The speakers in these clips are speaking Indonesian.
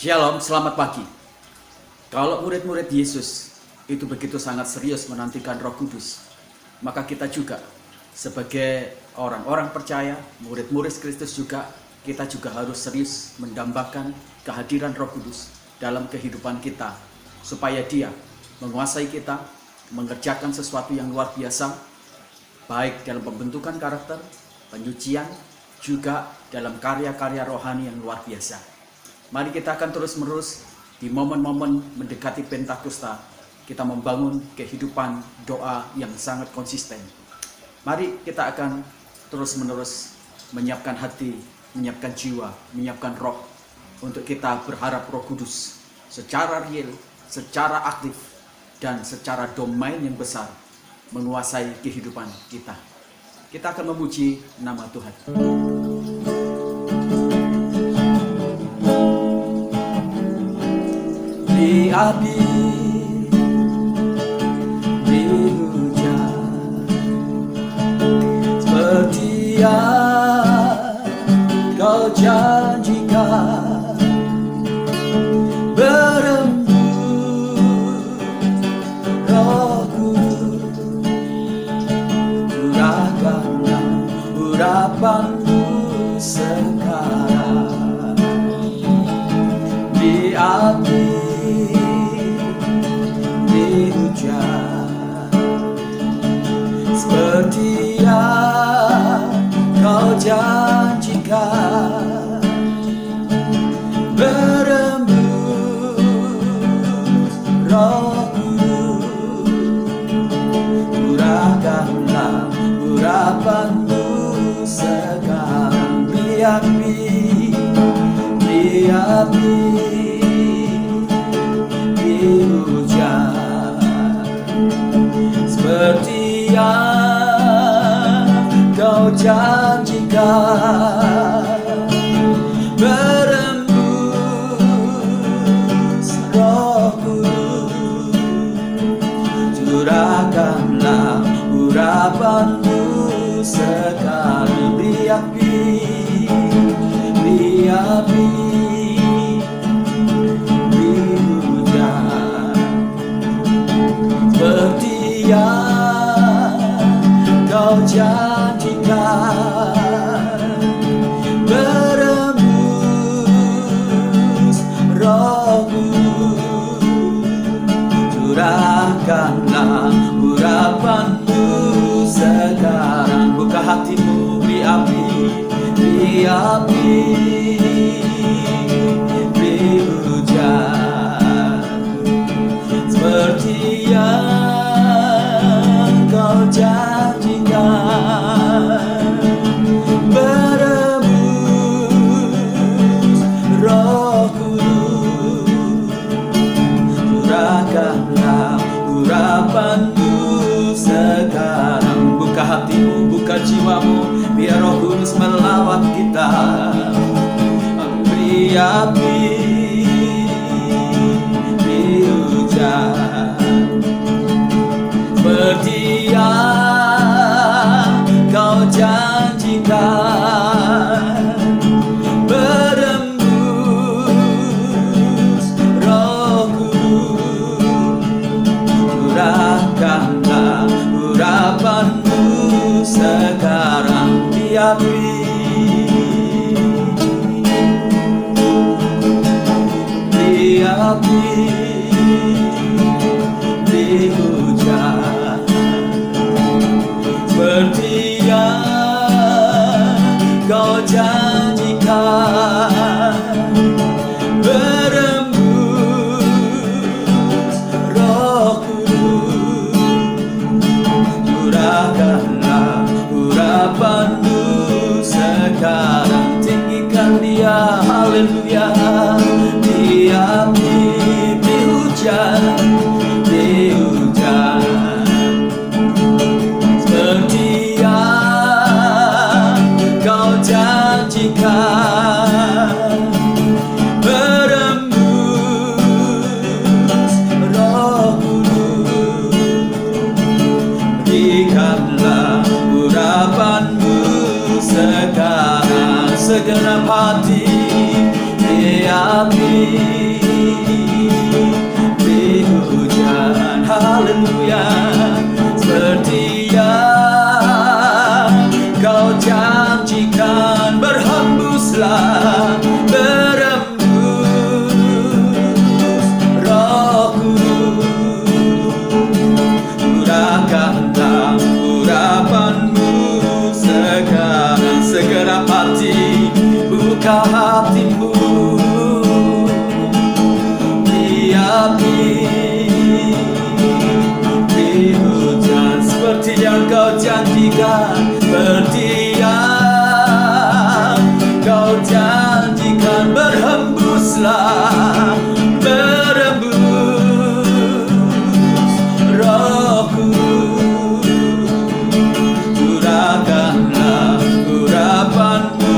Shalom, selamat pagi. Kalau murid-murid Yesus itu begitu sangat serius menantikan Roh Kudus, maka kita juga sebagai orang-orang percaya, murid-murid Kristus juga, kita juga harus serius mendambakan kehadiran Roh Kudus dalam kehidupan kita, supaya Dia menguasai kita, mengerjakan sesuatu yang luar biasa, baik dalam pembentukan karakter, penyucian, juga dalam karya-karya rohani yang luar biasa. Mari kita akan terus-menerus di momen-momen mendekati Pentakosta, kita membangun kehidupan doa yang sangat konsisten. Mari kita akan terus-menerus menyiapkan hati, menyiapkan jiwa, menyiapkan roh, untuk kita berharap Roh Kudus secara real, secara aktif, dan secara domain yang besar menguasai kehidupan kita. Kita akan memuji nama Tuhan. Di api, di hujan, seperti yang Kau janjikan, berembus Roh Kudus, curahkanlah urapan-Mu sekarang. Di api, seperti yang Kau janjikan, berembus Roh Kudus, curahkanlah urapan-Mu sekarang. Di api, di api, di hujan, seperti yang Kau janjikan, berembus Roh Kudus, curahkanlah urapan-Mu sekarang. Di api, di api, di hujan, seperti yang Kau janjikan, berembus Roh Kudus, curahkanlah urapan-Mu sekarang. Buka hatimu, di api, di api, di hujan, seperti yang Kau janjikan, berembus Roh Kudus, curahkanlah urapan-Mu sekarang. Buka hatimu, buka jiwamu, biar Roh Kudus melawat kita. Di api, di hujan, seperti yang Kau janjikan, berembus Roh Kudus, curahkanlah urapan-Mu sekarang. Di api, di api, di hujan, seperti yang Kau janjikan, berembus Roh Kudus, curahkanlah urapan-Mu sekarang. Tinggikan Dia, haleluya. Di api, di hujan, di hujan, seperti yang Kau janjikan, berembus Roh Kudus, berikanlah urapan-Mu sekarang. Segenap hati, di api, beri hujan, haleluya. Seperti yang kau janjikan, berhembuslah, berembus Roh-Ku. Curahkanlah urapanmu sekarang, segenap hati, buka hatimu, di api, di hujan, seperti yang kau janjikan, seperti yang kau janjikan, berhembuslah, berembus Roh-Ku. Curahkanlah urapanmu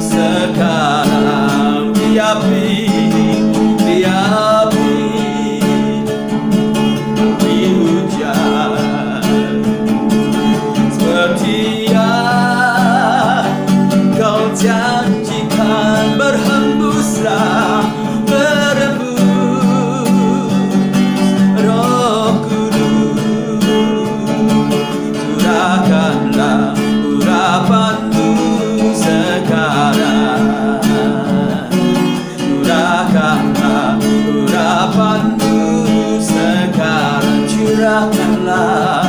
sekarang, di api, di api, di hujan, seperti yang kau janjikan, berhembuslah, berembus Roh Kudus. Curahkanlah urapanmu sekarang, curahkanlah urapanmu sekarang, curahkanlah,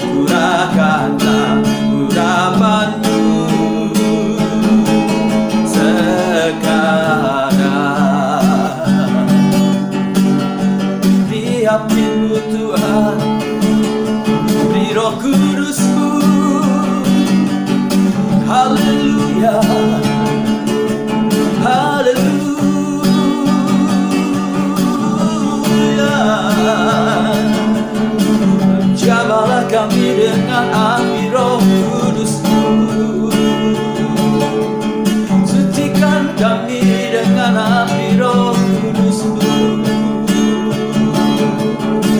curahkanlah urapanmu sekarang. Beri apimu Tuhan, beri Roh Kudus-Mu, haleluya, haleluya. Jamalah kami dengan api Roh Kudus-Mu, sucikan kami dengan api Roh Kudus-Mu,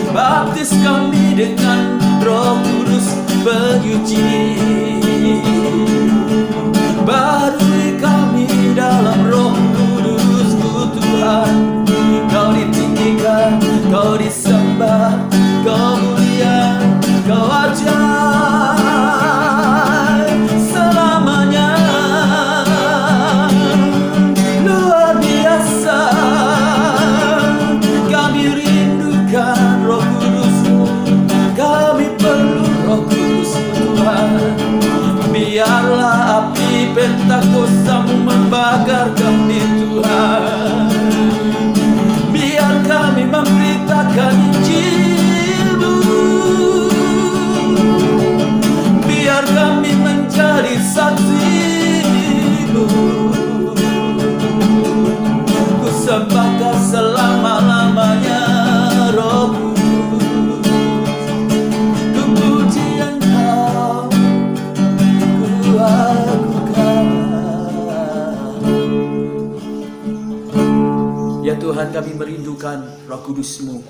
baptis kami dengan Roh Kudus penyuci, barui kami dalam Roh Kudus-Mu Tuhan. Kau ditinggikan, Kau disembah, Kau mulia, Kau ajaib selamanya, luar biasa. Kami rindukan Roh Kudus-Mu, kami perlu Roh Kudus-Mu Tuhan. Biarlah api Pentakosta-Mu membakar kami Tuhan. Biar kami memberitakan Injil-Mu, biar kami menjadi saksi-Mu. Ku sembah Kau selama-lamanya Roh Kudus, ku puji Engkau, ku agukan. Ya Tuhan, kami merindukan Roh Kudus-Mu.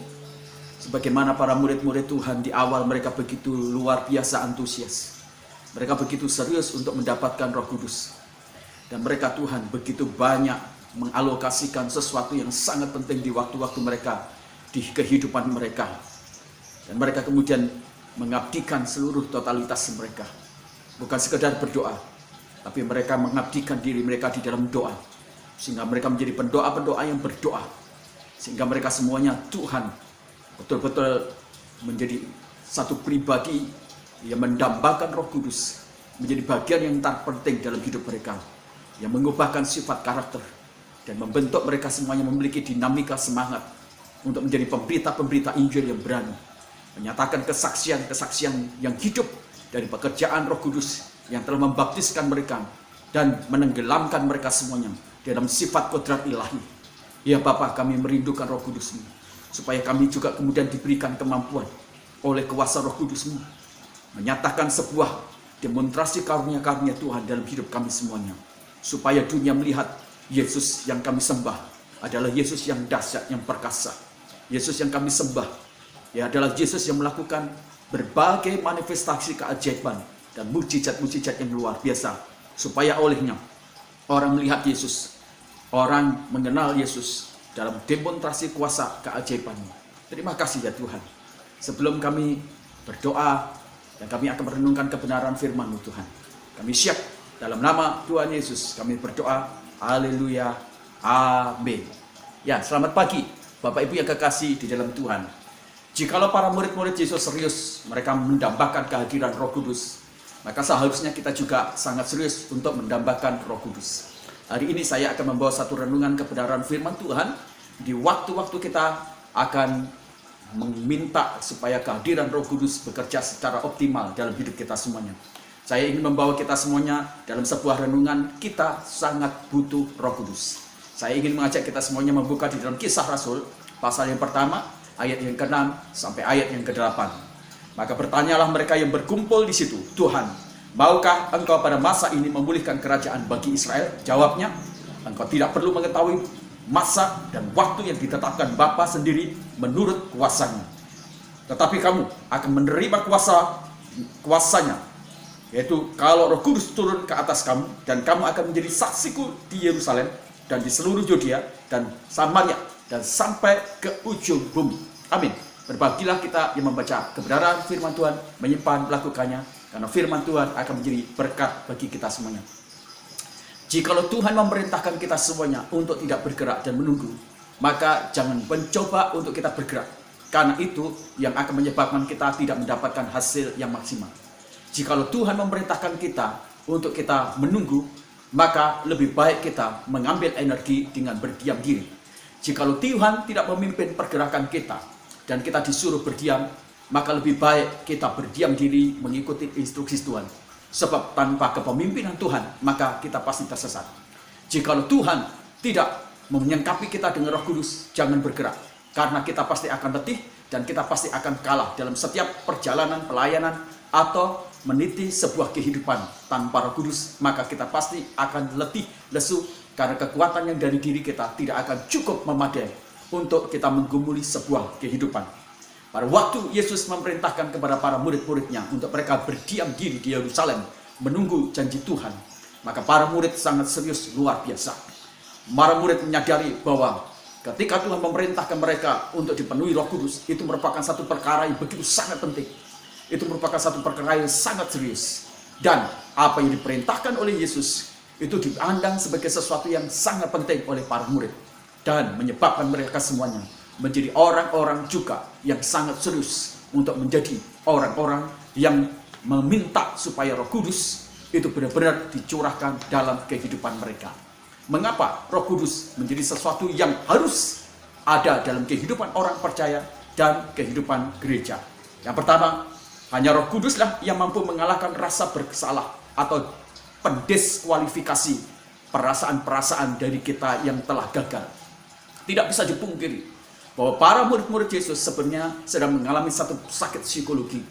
Sebagaimana para murid-murid Tuhan di awal, mereka begitu luar biasa antusias. Mereka begitu serius untuk mendapatkan Roh Kudus. Dan mereka Tuhan begitu banyak mengalokasikan sesuatu yang sangat penting di waktu-waktu mereka, di kehidupan mereka. Dan mereka kemudian mengabdikan seluruh totalitas mereka. Bukan sekedar berdoa, tapi mereka mengabdikan diri mereka di dalam doa. Sehingga mereka menjadi pendoa-pendoa yang berdoa. Sehingga mereka semuanya Tuhan betul-betul menjadi satu pribadi yang mendambakan Roh Kudus, menjadi bagian yang terpenting dalam hidup mereka, yang mengubahkan sifat karakter dan membentuk mereka semuanya memiliki dinamika semangat untuk menjadi pemberita-pemberita Injil yang berani, menyatakan kesaksian-kesaksian yang hidup dari pekerjaan Roh Kudus yang telah membaptiskan mereka dan menenggelamkan mereka semuanya dalam sifat kodrat ilahi. Ya Bapa, kami merindukan Roh Kudus-Mu, supaya kami juga kemudian diberikan kemampuan oleh kuasa Roh Kudus-Mu menyatakan sebuah demonstrasi karunia-karunia Tuhan dalam hidup kami semuanya, supaya dunia melihat Yesus yang kami sembah adalah Yesus yang dahsyat, yang perkasa. Yesus yang kami sembah adalah Yesus yang melakukan berbagai manifestasi keajaiban dan mujizat-mujizat yang luar biasa, supaya olehnya orang melihat Yesus orang mengenal Yesus dalam demonstrasi kuasa keajaiban-Mu. Terima kasih ya Tuhan. Sebelum kami berdoa dan kami akan merenungkan kebenaran firman-Mu Tuhan, kami siap dalam nama Tuhan Yesus kami berdoa. Haleluya. Amin. Ya, selamat pagi Bapak Ibu yang kekasih di dalam Tuhan. Jikalau para murid-murid Yesus serius mereka mendambakan kehadiran Roh Kudus, maka seharusnya kita juga sangat serius untuk mendambakan Roh Kudus. Hari ini saya akan membawa satu renungan kebenaran firman Tuhan. Di waktu-waktu kita akan meminta supaya kehadiran Roh Kudus bekerja secara optimal dalam hidup kita semuanya. Saya ingin membawa kita semuanya dalam sebuah renungan. Kita sangat butuh Roh Kudus. Saya ingin mengajak kita semuanya membuka di dalam Kisah Rasul pasal yang pertama, ayat yang ke-6 sampai ayat yang ke-8. Maka bertanyalah mereka yang berkumpul di situ, Tuhan, maukah engkau pada masa ini memulihkan kerajaan bagi Israel? Jawabnya, engkau tidak perlu mengetahui masa dan waktu yang ditetapkan Bapa sendiri menurut kuasanya. Tetapi kamu akan menerima kuasanya, yaitu kalau Roh Kudus turun ke atas kamu, dan kamu akan menjadi saksiku di Yerusalem dan di seluruh Yudea dan Samaria dan sampai ke ujung bumi. Amin. Berbahagialah kita yang membaca kebenaran firman Tuhan, menyimpan, melakukannya, karena firman Tuhan akan menjadi berkat bagi kita semuanya. Jikalau Tuhan memerintahkan kita semuanya untuk tidak bergerak dan menunggu, maka jangan mencoba untuk kita bergerak, karena itu yang akan menyebabkan kita tidak mendapatkan hasil yang maksimal. Jikalau Tuhan memerintahkan kita untuk kita menunggu, maka lebih baik kita mengambil energi dengan berdiam diri. Jikalau Tuhan tidak memimpin pergerakan kita dan kita disuruh berdiam, maka lebih baik kita berdiam diri mengikuti instruksi Tuhan. Sebab tanpa kepemimpinan Tuhan, maka kita pasti tersesat. Jikalau Tuhan tidak menyengkapi kita dengan Roh Kudus, jangan bergerak, karena kita pasti akan letih dan kita pasti akan kalah dalam setiap perjalanan pelayanan atau meniti sebuah kehidupan tanpa Roh Kudus. Maka kita pasti akan letih, lesu, karena kekuatan yang dari diri kita tidak akan cukup memadai untuk kita menggumuli sebuah kehidupan. Pada waktu Yesus memerintahkan kepada para murid-muridnya untuk mereka berdiam diri di Yerusalem menunggu janji Tuhan, maka para murid sangat serius, luar biasa. Para murid menyadari bahwa ketika Tuhan memerintahkan mereka untuk dipenuhi Roh Kudus, itu merupakan satu perkara yang begitu sangat penting. Itu merupakan satu perkara yang sangat serius. Dan apa yang diperintahkan oleh Yesus itu dipandang sebagai sesuatu yang sangat penting oleh para murid, dan menyebabkan mereka semuanya menjadi orang-orang juga yang sangat serius untuk menjadi orang-orang yang meminta supaya Roh Kudus itu benar-benar dicurahkan dalam kehidupan mereka. Mengapa Roh Kudus menjadi sesuatu yang harus ada dalam kehidupan orang percaya dan kehidupan gereja? Yang pertama, hanya Roh Kuduslah yang mampu mengalahkan rasa bersalah atau pendiskualifikasi perasaan-perasaan dari kita yang telah gagal. Tidak bisa dipungkiri bahwa para murid-murid Yesus sebenarnya sedang mengalami satu sakit psikologi.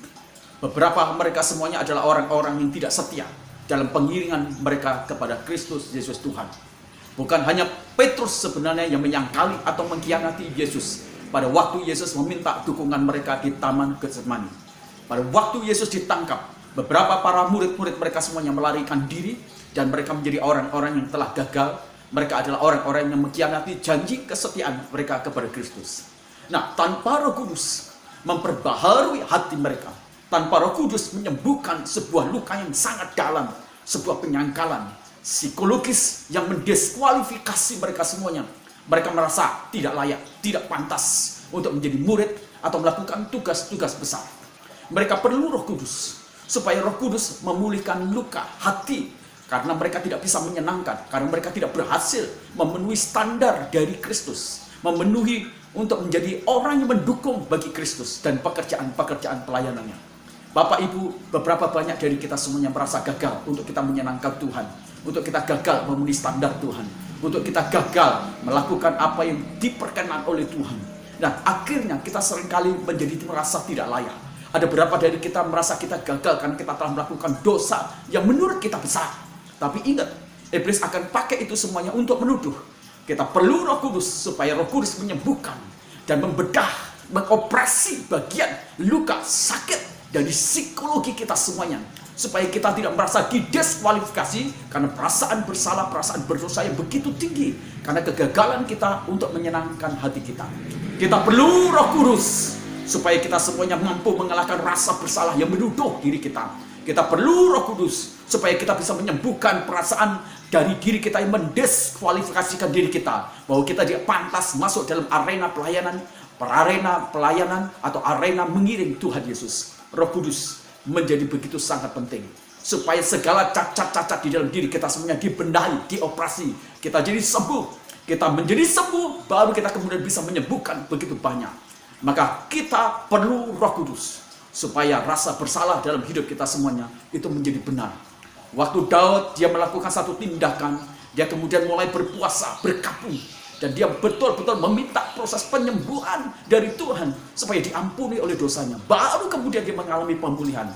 Beberapa mereka semuanya adalah orang-orang yang tidak setia dalam pengiringan mereka kepada Kristus Yesus Tuhan. Bukan hanya Petrus sebenarnya yang menyangkali atau mengkhianati Yesus pada waktu Yesus meminta dukungan mereka di Taman Getsemani. Pada waktu Yesus ditangkap, beberapa para murid-murid mereka semuanya melarikan diri, dan mereka menjadi orang-orang yang telah gagal. Mereka adalah orang-orang yang mengkhianati janji kesetiaan mereka kepada Kristus. Nah, tanpa Roh Kudus memperbaharui hati mereka, tanpa Roh Kudus menyembuhkan sebuah luka yang sangat dalam, sebuah penyangkalan psikologis yang mendiskualifikasi mereka semuanya. Mereka merasa tidak layak, tidak pantas untuk menjadi murid atau melakukan tugas-tugas besar. Mereka perlu Roh Kudus supaya Roh Kudus memulihkan luka hati, karena mereka tidak bisa menyenangkan, karena mereka tidak berhasil memenuhi standar dari Kristus, memenuhi untuk menjadi orang yang mendukung bagi Kristus dan pekerjaan-pekerjaan pelayanannya. Bapak Ibu, beberapa banyak dari kita semuanya merasa gagal untuk kita menyenangkan Tuhan, untuk kita gagal memenuhi standar Tuhan, untuk kita gagal melakukan apa yang diperkenan oleh Tuhan. Dan akhirnya kita seringkali menjadi merasa tidak layak. Ada beberapa dari kita merasa kita gagal karena kita telah melakukan dosa yang menurut kita besar. Tapi ingat, iblis akan pakai itu semuanya untuk menuduh. Kita perlu Roh Kudus supaya Roh Kudus menyembuhkan dan membedah, mengoperasi bagian luka sakit dari psikologi kita semuanya, supaya kita tidak merasa didiskualifikasi karena perasaan bersalah, perasaan berdosa yang begitu tinggi, karena kegagalan kita untuk menyenangkan hati kita. Kita perlu Roh Kudus supaya kita semuanya mampu mengalahkan rasa bersalah yang menuduh diri kita. Kita perlu Roh Kudus supaya kita bisa menyembuhkan perasaan dari diri kita yang mendiskualifikasikan diri kita, bahwa kita tidak pantas masuk dalam arena pelayanan atau arena mengiring Tuhan Yesus. Roh Kudus menjadi begitu sangat penting supaya segala cacat-cacat di dalam diri kita semuanya dibenahi, dioperasi, kita jadi sembuh. Kita menjadi sembuh, baru kita kemudian bisa menyembuhkan begitu banyak. Maka kita perlu Roh Kudus supaya rasa bersalah dalam hidup kita semuanya itu menjadi benar. Waktu Daud dia melakukan satu tindakan, dia kemudian mulai berpuasa, berkabung, dan dia betul-betul meminta proses penyembuhan dari Tuhan supaya diampuni oleh dosanya. Baru kemudian dia mengalami pemulihan.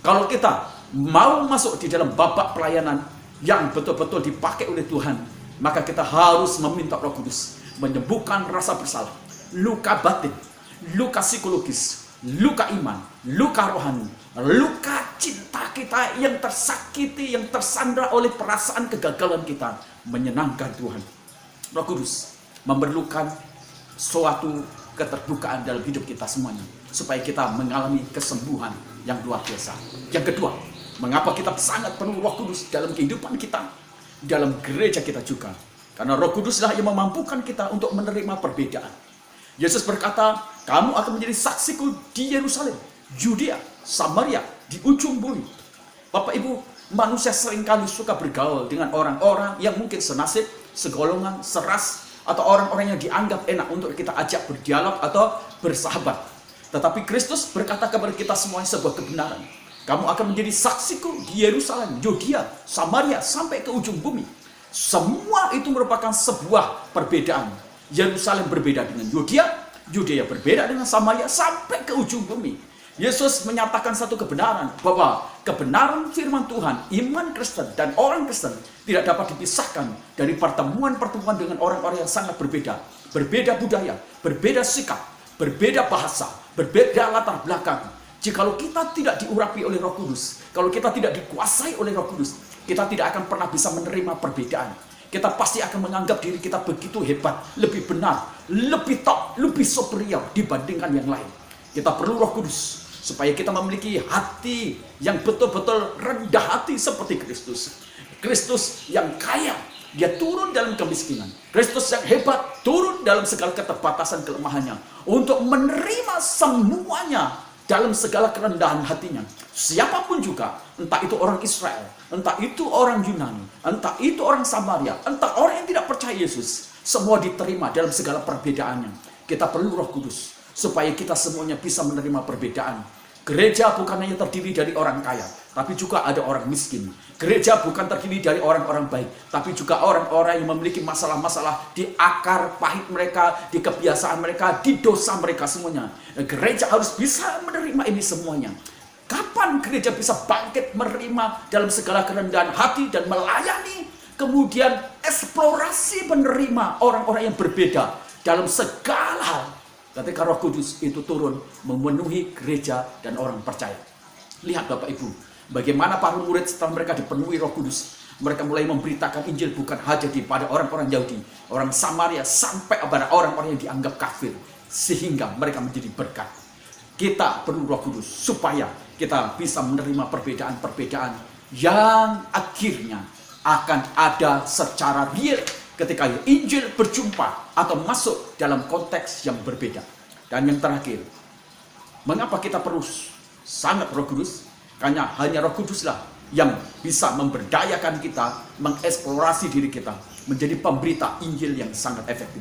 Kalau kita mau masuk di dalam babak pelayanan yang betul-betul dipakai oleh Tuhan, maka kita harus meminta Roh Kudus menyembuhkan rasa bersalah, luka batin, luka psikologis, luka iman, luka rohani, luka cinta kita yang tersakiti, yang tersandra oleh perasaan kegagalan kita menyenangkan Tuhan. Roh Kudus memerlukan suatu keterbukaan dalam hidup kita semuanya supaya kita mengalami kesembuhan yang luar biasa. Yang kedua, mengapa kita sangat perlu Roh Kudus dalam kehidupan kita, dalam gereja kita juga? Karena Roh Kuduslah yang memampukan kita untuk menerima perbedaan. Yesus berkata, kamu akan menjadi saksiku di Yerusalem, Yudea, Samaria, di ujung bumi. Bapak Ibu, manusia seringkali suka bergaul dengan orang-orang yang mungkin senasib, segolongan, seras, atau orang-orang yang dianggap enak untuk kita ajak berdialog atau bersahabat. Tetapi Kristus berkata kepada kita semuanya sebuah kebenaran. Kamu akan menjadi saksiku di Yerusalem, Yudea, Samaria, sampai ke ujung bumi. Semua itu merupakan sebuah perbedaan. Yerusalem berbeda dengan Yudea, Yudea berbeda dengan Samaria, sampai ke ujung bumi. Yesus menyatakan satu kebenaran, bahwa kebenaran firman Tuhan, iman Kristen dan orang Kristen tidak dapat dipisahkan dari pertemuan-pertemuan dengan orang-orang yang sangat berbeda. Berbeda budaya, berbeda sikap, berbeda bahasa, berbeda latar belakang. Jikalau kita tidak diurapi oleh Roh Kudus, kalau kita tidak dikuasai oleh Roh Kudus, kita tidak akan pernah bisa menerima perbedaan. Kita pasti akan menganggap diri kita begitu hebat, lebih benar, lebih top, lebih superior dibandingkan yang lain. Kita perlu Roh Kudus supaya kita memiliki hati yang betul-betul rendah hati seperti Kristus. Kristus yang kaya, dia turun dalam kemiskinan. Kristus yang hebat, turun dalam segala keterbatasan kelemahannya untuk menerima semuanya dalam segala kerendahan hatinya. Siapapun juga, entah itu orang Israel, entah itu orang Yunani, entah itu orang Samaria, entah orang yang tidak percaya Yesus, semua diterima dalam segala perbedaannya. Kita perlu Roh Kudus supaya kita semuanya bisa menerima perbedaan. Gereja bukan hanya terdiri dari orang kaya, tapi juga ada orang miskin. Gereja bukan terdiri dari orang-orang baik, tapi juga orang-orang yang memiliki masalah-masalah di akar pahit mereka, di kebiasaan mereka, di dosa mereka semuanya. Gereja harus bisa menerima ini semuanya. Kapan gereja bisa bangkit menerima dalam segala kerendahan hati dan melayani, kemudian eksplorasi menerima orang-orang yang berbeda dalam segala hal, ketika Roh Kudus itu turun memenuhi gereja dan orang percaya. Lihat Bapak Ibu, bagaimana para murid setelah mereka dipenuhi Roh Kudus, mereka mulai memberitakan Injil bukan hanya pada orang-orang Yahudi, orang Samaria, sampai kepada orang-orang yang dianggap kafir, sehingga mereka menjadi berkat. Kita perlu Roh Kudus supaya kita bisa menerima perbedaan-perbedaan yang akhirnya akan ada secara real ketika Injil berjumpa atau masuk dalam konteks yang berbeda. Dan yang terakhir, mengapa kita perlu sangat Roh Kudus? Karena hanya Roh Kuduslah yang bisa memberdayakan kita, mengeksplorasi diri kita, menjadi pemberita Injil yang sangat efektif.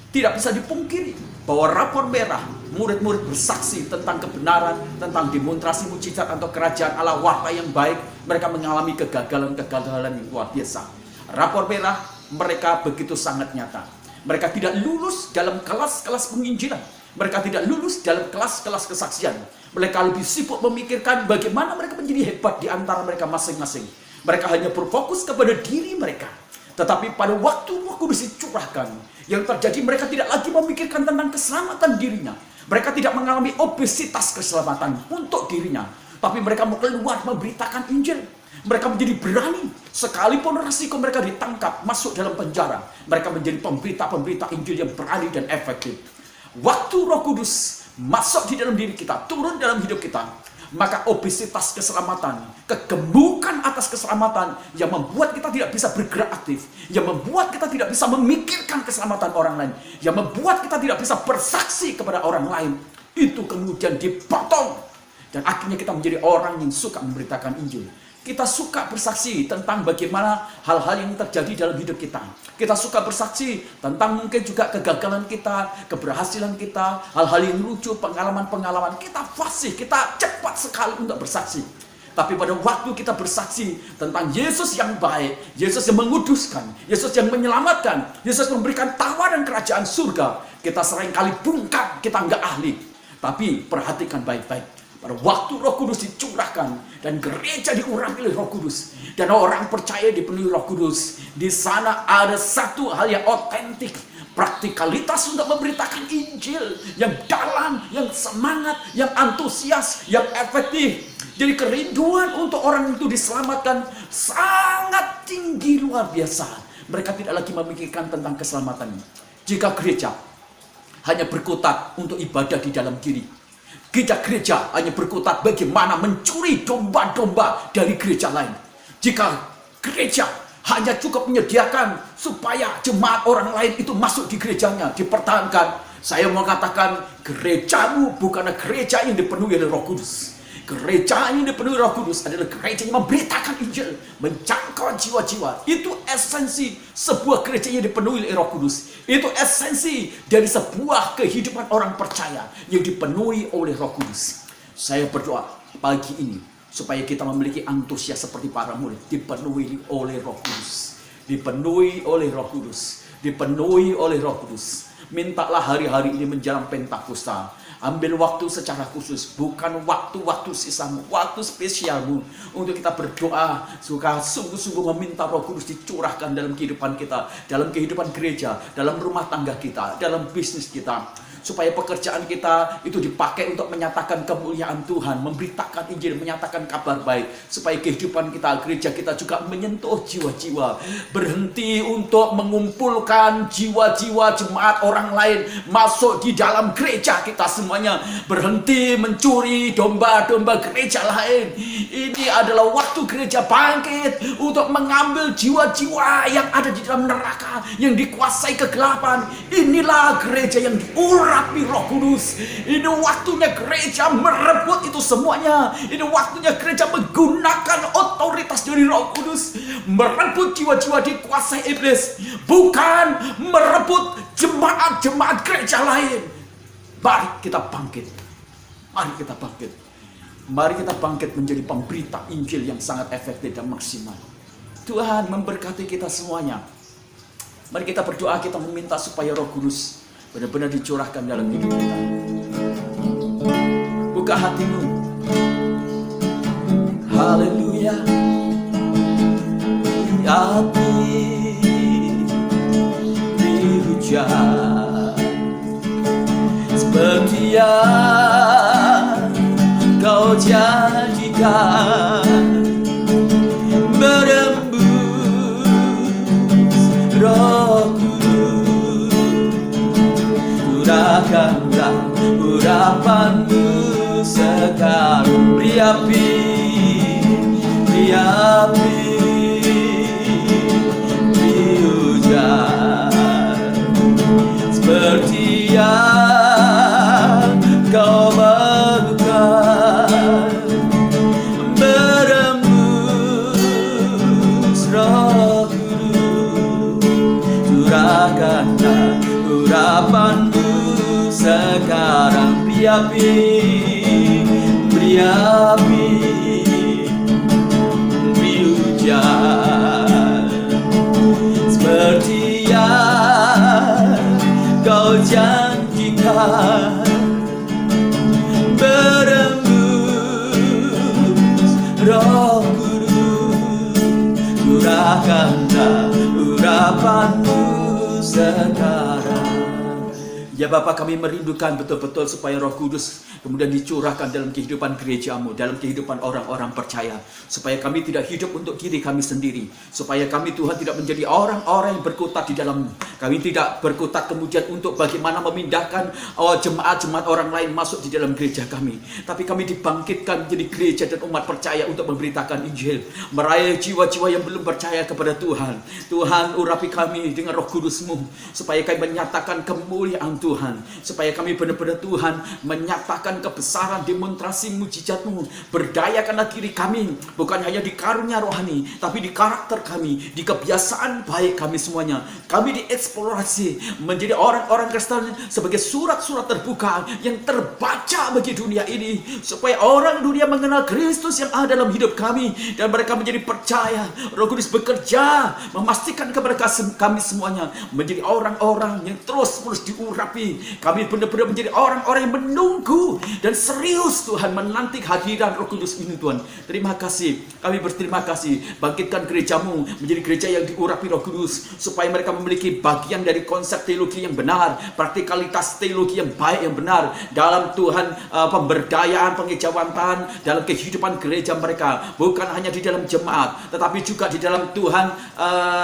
Tidak bisa dipungkiri bahwa rapor merah, murid-murid bersaksi tentang kebenaran, tentang demonstrasi mujizat atau kerajaan Allah, warta yang baik, mereka mengalami kegagalan-kegagalan yang luar biasa. Rapor merah mereka begitu sangat nyata. Mereka tidak lulus dalam kelas-kelas penginjilan. Mereka tidak lulus dalam kelas-kelas kesaksian. Mereka lebih sibuk memikirkan bagaimana mereka menjadi hebat di antara mereka masing-masing. Mereka hanya berfokus kepada diri mereka. Tetapi pada waktu Roh Kudus dicurahkan, yang terjadi mereka tidak lagi memikirkan tentang keselamatan dirinya. Mereka tidak mengalami obesitas keselamatan untuk dirinya. Tapi mereka mau keluar memberitakan Injil. Mereka menjadi berani. Sekalipun resiko mereka ditangkap, masuk dalam penjara, mereka menjadi pemberita-pemberita Injil yang berani dan efektif. Waktu Roh Kudus masuk di dalam diri kita, turun dalam hidup kita, maka obesitas keselamatan, kegemukan atas keselamatan yang membuat kita tidak bisa bergerak aktif, yang membuat kita tidak bisa memikirkan keselamatan orang lain, yang membuat kita tidak bisa bersaksi kepada orang lain, itu kemudian dipotong. Dan akhirnya kita menjadi orang yang suka memberitakan Injil. Kita suka bersaksi tentang bagaimana hal-hal yang terjadi dalam hidup kita. Kita suka bersaksi tentang mungkin juga kegagalan kita, keberhasilan kita, hal-hal yang lucu, pengalaman-pengalaman. Kita fasih, kita cepat sekali untuk bersaksi. Tapi pada waktu kita bersaksi tentang Yesus yang baik, Yesus yang menguduskan, Yesus yang menyelamatkan, Yesus memberikan tawaran kerajaan surga, kita seringkali bungkam, kita nggak ahli. Tapi perhatikan baik-baik. Pada waktu Roh Kudus dicurahkan dan gereja diurapi oleh Roh Kudus dan orang percaya dipenuhi Roh Kudus, di sana ada satu hal yang otentik, praktikalitas untuk memberitakan Injil yang dalam, yang semangat, yang antusias, yang efektif. Jadi kerinduan untuk orang itu diselamatkan sangat tinggi, luar biasa. Mereka tidak lagi memikirkan tentang keselamatan. Jika gereja hanya berkutat untuk ibadah di dalam diri, gereja hanya berkutat bagaimana mencuri domba-domba dari gereja lain. Jika gereja hanya cukup menyediakan supaya jemaat orang lain itu masuk di gerejanya, dipertahankan, saya mau katakan gerejamu bukanlah gereja yang dipenuhi oleh Roh Kudus. Gereja yang dipenuhi Roh Kudus adalah gereja yang memberitakan Injil, menjangkau jiwa-jiwa. Itu esensi sebuah gereja yang dipenuhi oleh Roh Kudus. Itu esensi dari sebuah kehidupan orang percaya yang dipenuhi oleh Roh Kudus. Saya berdoa pagi ini supaya kita memiliki antusias seperti para murid, dipenuhi oleh Roh Kudus, dipenuhi oleh Roh Kudus, dipenuhi oleh Roh Kudus. Mintalah hari-hari ini menjelang Pentakosta, ambil waktu secara khusus, bukan waktu-waktu sisamu, waktu spesialmu, untuk kita berdoa, suka sungguh-sungguh meminta Roh Kudus dicurahkan dalam kehidupan kita, dalam kehidupan gereja, dalam rumah tangga kita, dalam bisnis kita, supaya pekerjaan kita itu dipakai untuk menyatakan kemuliaan Tuhan, memberitakan Injil, menyatakan kabar baik, supaya kehidupan kita, gereja kita juga menyentuh jiwa-jiwa, berhenti untuk mengumpulkan jiwa-jiwa jemaat orang lain masuk di dalam gereja kita semuanya, berhenti mencuri domba-domba gereja lain. Ini adalah waktu gereja bangkit untuk mengambil jiwa-jiwa yang ada di dalam neraka, yang dikuasai kegelapan. Inilah gereja yang diurapi Roh Kudus. Ini waktunya gereja merebut itu semuanya. Ini waktunya gereja menggunakan otoritas dari Roh Kudus, merebut jiwa-jiwa dikuasai iblis, bukan merebut jemaat-jemaat gereja lain. Mari kita bangkit. Mari kita bangkit. Mari kita bangkit menjadi pemberita Injil yang sangat efektif dan maksimal. Tuhan memberkati kita semuanya. Mari kita berdoa, kita meminta supaya Roh Kudus benar-benar dicurahkan dalam hidup kita. Buka hatimu. Haleluya. Hati dihujat seperti yang Kau janjikan, berembus Roh Kudus, curahkanlah urapan-Mu sekarang. Beri api, beri api, beri hujan, seperti yang Kau mahukan, berembus Roh Kudus, curahkanlah urapan-Mu sekarang. Beri api, beri api, beri hujan, seperti yang Kau janjikan, berembus Roh Kudus, curahkanlah urapan-Mu sekarang. Ya Bapa, kami merindukan betul-betul supaya Roh Kudus kemudian dicurahkan dalam kehidupan gerejamu, dalam kehidupan orang-orang percaya, supaya kami tidak hidup untuk diri kami sendiri, supaya kami Tuhan tidak menjadi orang-orang yang berkutat di dalam, kami tidak berkutat kemudian untuk bagaimana memindahkan jemaat-jemaat orang lain masuk di dalam gereja kami, tapi kami dibangkitkan menjadi gereja dan umat percaya untuk memberitakan Injil, meraih jiwa-jiwa yang belum percaya kepada Tuhan. Tuhan, urapi kami dengan Roh Kudus-Mu, supaya kami menyatakan kemuliaan Tuhan, supaya kami benar-benar Tuhan menyatakan kebesaran, demonstrasi mujizat-Mu. Berdayakanlah diri kami, bukan hanya di karunia rohani, tapi di karakter kami, di kebiasaan baik kami semuanya. Kami dieksplorasi menjadi orang-orang Kristen sebagai surat-surat terbuka yang terbaca bagi dunia ini, supaya orang dunia mengenal Kristus yang ada dalam hidup kami, dan mereka menjadi percaya. Roh Kudus bekerja memastikan kepada kami semuanya menjadi orang-orang yang terus-menerus diurapi. Kami benar-benar menjadi orang-orang yang menunggu dan serius Tuhan menanti hadiran Roh Kudus ini Tuhan. Terima kasih, kami berterima kasih. Bangkitkan gerejamu menjadi gereja yang diurapi Roh Kudus, supaya mereka memiliki bagian dari konsep teologi yang benar, praktikalitas teologi yang baik, yang benar dalam Tuhan, pemberdayaan, pengejawantahan dalam kehidupan gereja mereka, bukan hanya di dalam jemaat, tetapi juga di dalam Tuhan,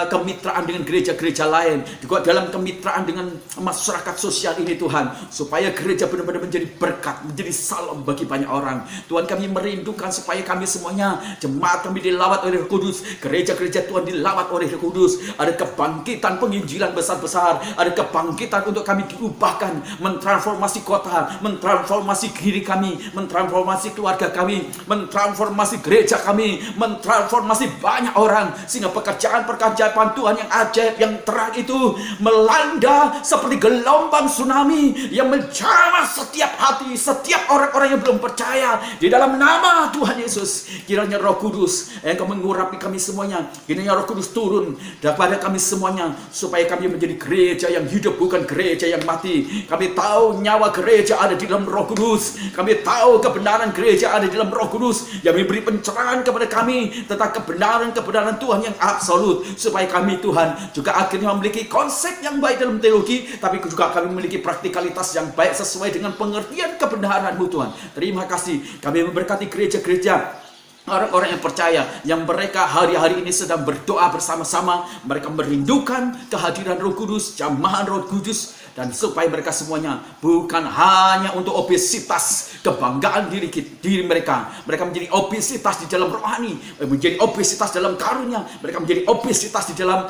kemitraan dengan gereja-gereja lain, juga dalam kemitraan dengan masyarakat sosial ini Tuhan, supaya gereja benar-benar menjadi berkat, menjadi salam bagi banyak orang. Tuhan, kami merindukan supaya kami semuanya, jemaat kami dilawat oleh Roh Kudus, gereja-gereja Tuhan dilawat oleh Roh Kudus. Ada kebangkitan penginjilan besar-besar, ada kebangkitan untuk kami diubahkan, mentransformasi kota, mentransformasi diri kami, mentransformasi keluarga kami, mentransformasi gereja kami, mentransformasi banyak orang, sehingga pekerjaan-pekerjaan Tuhan yang ajaib, yang terang itu melanda seperti gelombang tsunami yang menjamah setiap hati, setiap orang-orang yang belum percaya. Di dalam nama Tuhan Yesus, kiranya Roh Kudus Engkau mengurapi kami semuanya, kiranya Roh Kudus turun kepada kami semuanya, supaya kami menjadi gereja yang hidup, bukan gereja yang mati. Kami tahu nyawa gereja ada di dalam Roh Kudus, kami tahu kebenaran gereja ada di dalam Roh Kudus yang memberi pencerahan kepada kami tentang kebenaran-kebenaran Tuhan yang absolut, supaya kami Tuhan juga akhirnya memiliki konsep yang baik dalam teologi, tapi juga kami memiliki praktikalitas yang baik sesuai dengan pengertian kebenaran-Mu Tuhan. Terima kasih, kami memberkati gereja-gereja, orang-orang yang percaya, yang mereka hari-hari ini sedang berdoa bersama-sama, mereka merindukan kehadiran Roh Kudus, jamahan Roh Kudus, dan supaya mereka semuanya bukan hanya untuk obesitas kebanggaan diri mereka menjadi obesitas di dalam rohani, menjadi obesitas dalam karunia, mereka menjadi obesitas di dalam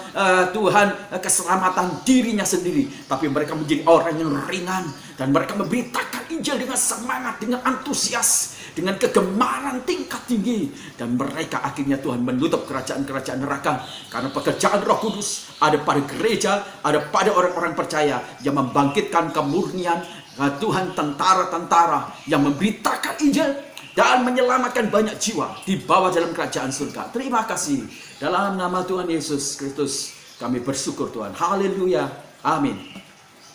Tuhan, keselamatan dirinya sendiri, tapi mereka menjadi orang yang ringan, dan mereka memberitakan Injil dengan semangat, dengan antusias, dengan kegemaran tingkat tinggi, dan mereka akhirnya Tuhan menutup kerajaan-kerajaan neraka, karena pekerjaan Roh Kudus ada pada gereja, ada pada orang-orang percaya yang membangkitkan kemurnian Tuhan, tentara-tentara yang memberitakan Injil dan menyelamatkan banyak jiwa di bawah dalam kerajaan surga. Terima kasih, dalam nama Tuhan Yesus Kristus kami bersyukur Tuhan. Haleluya, amin.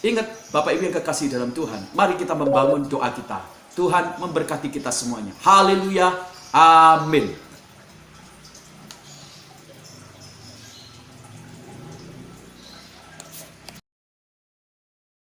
Ingat Bapak Ibu yang kekasih dalam Tuhan, mari kita membangun doa kita. Tuhan memberkati kita semuanya. Haleluya, amin.